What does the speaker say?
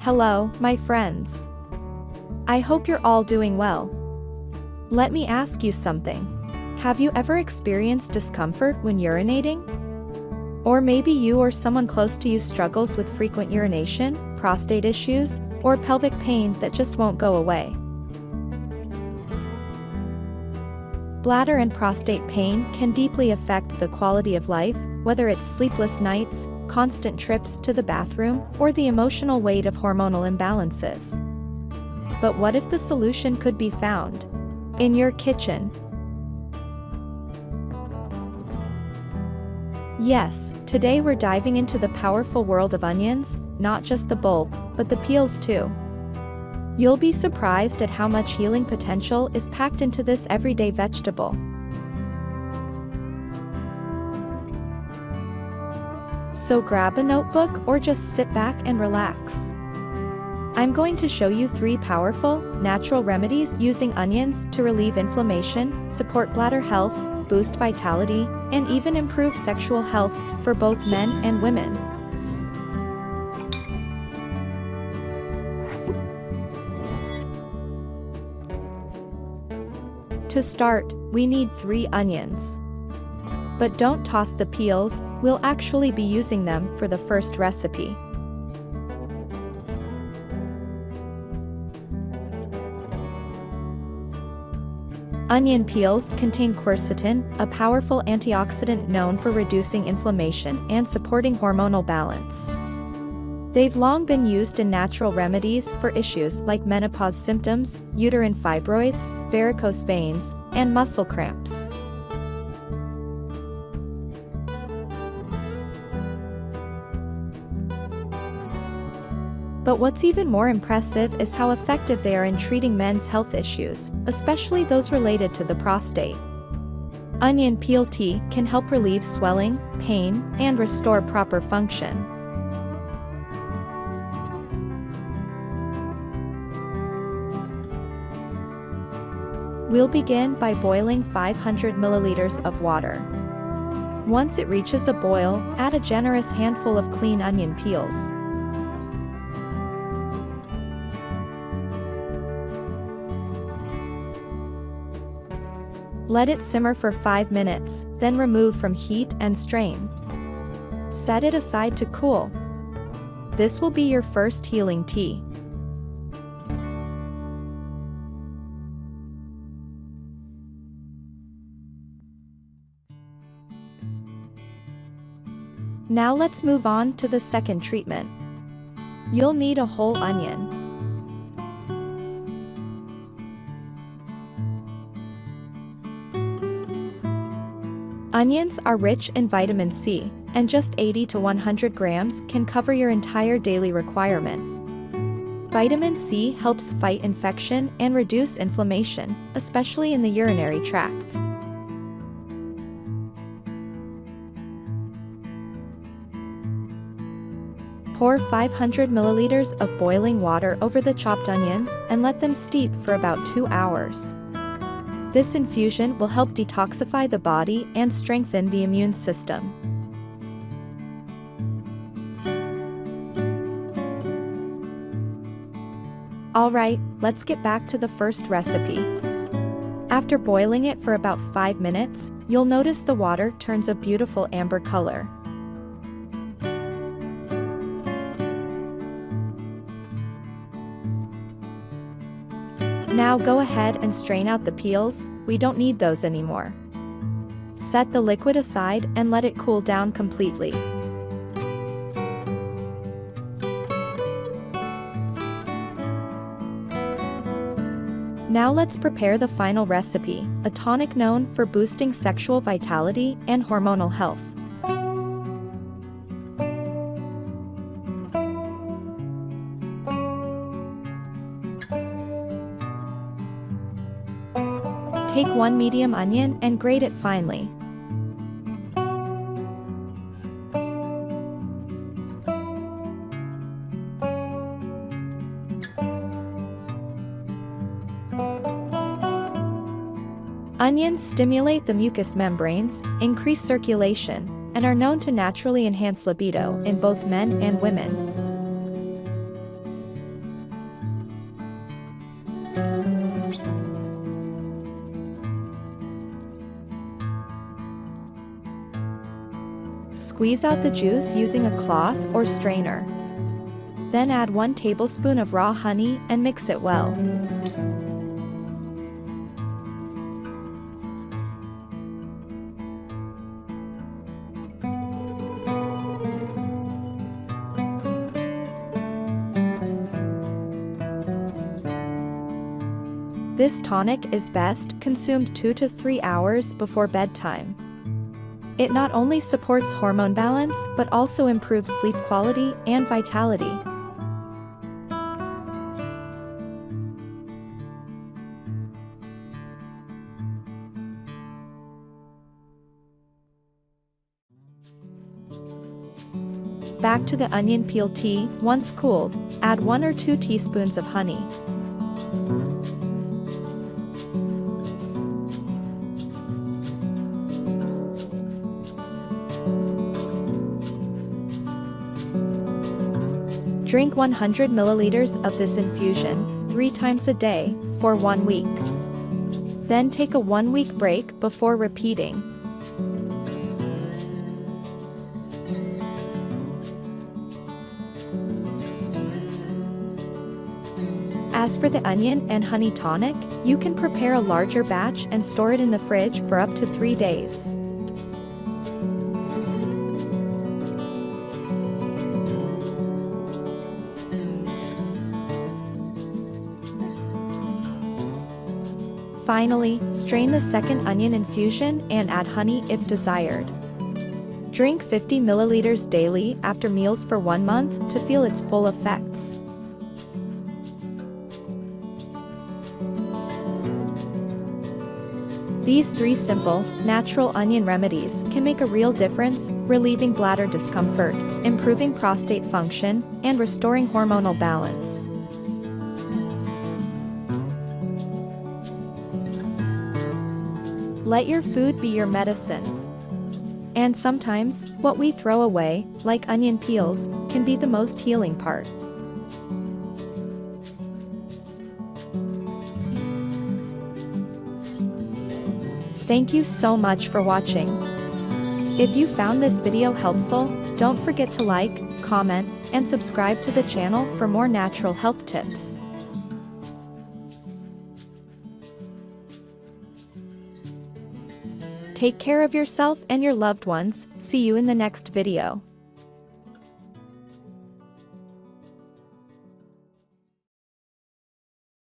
Hello, my friends. I hope you're all doing well. Let me ask you something. Have you ever experienced discomfort when urinating? Or maybe you or someone close to you struggles with frequent urination, prostate issues, or pelvic pain that just won't go away. Bladder and prostate pain can deeply affect the quality of life, whether it's sleepless nights, constant trips to the bathroom, or the emotional weight of hormonal imbalances. But what if the solution could be found in your kitchen? Yes, today we're diving into the powerful world of onions, not just the bulb, but the peels too. You'll be surprised at how much healing potential is packed into this everyday vegetable. So grab a notebook or just sit back and relax. I'm going to show you 3 powerful, natural remedies using onions to relieve inflammation, support bladder health, boost vitality, and even improve sexual health for both men and women. To start, we need 3 onions. But don't toss the peels, we'll actually be using them for the first recipe. Onion peels contain quercetin, a powerful antioxidant known for reducing inflammation and supporting hormonal balance. They've long been used in natural remedies for issues like menopause symptoms, uterine fibroids, varicose veins, and muscle cramps. But what's even more impressive is how effective they are in treating men's health issues, especially those related to the prostate. Onion peel tea can help relieve swelling, pain, and restore proper function. We'll begin by boiling 500 milliliters of water. Once it reaches a boil, add a generous handful of clean onion peels. Let it simmer for 5 minutes, then remove from heat and strain. Set it aside to cool. This will be your first healing tea. Now let's move on to the second treatment. You'll need a whole onion. Onions are rich in vitamin C, and just 80 to 100 grams can cover your entire daily requirement. Vitamin C helps fight infection and reduce inflammation, especially in the urinary tract. Pour 500 milliliters of boiling water over the chopped onions and let them steep for about 2 hours. This infusion will help detoxify the body and strengthen the immune system. Alright, let's get back to the first recipe. After boiling it for about 5 minutes, you'll notice the water turns a beautiful amber color. Now go ahead and strain out the peels, we don't need those anymore. Set the liquid aside and let it cool down completely. Now let's prepare the final recipe, a tonic known for boosting sexual vitality and hormonal health. Take 1 medium onion and grate it finely. Onions stimulate the mucous membranes, increase circulation, and are known to naturally enhance libido in both men and women. Squeeze out the juice using a cloth or strainer. Then add 1 tablespoon of raw honey and mix it well. This tonic is best consumed 2 to 3 hours before bedtime. It not only supports hormone balance but also improves sleep quality and vitality. Back to the onion peel tea. Once cooled, add 1 or 2 teaspoons of honey. Drink 100 milliliters of this infusion 3 times a day for 1 week. Then take a 1-week break before repeating. As for the onion and honey tonic, you can prepare a larger batch and store it in the fridge for up to 3 days. Finally, strain the second onion infusion and add honey if desired. Drink 50 milliliters daily after meals for 1 month to feel its full effects. These 3 simple, natural onion remedies can make a real difference, relieving bladder discomfort, improving prostate function, and restoring hormonal balance. Let your food be your medicine. And sometimes, what we throw away, like onion peels, can be the most healing part. Thank you so much for watching. If you found this video helpful, don't forget to like, comment, and subscribe to the channel for more natural health tips. Take care of yourself and your loved ones. See you in the next video.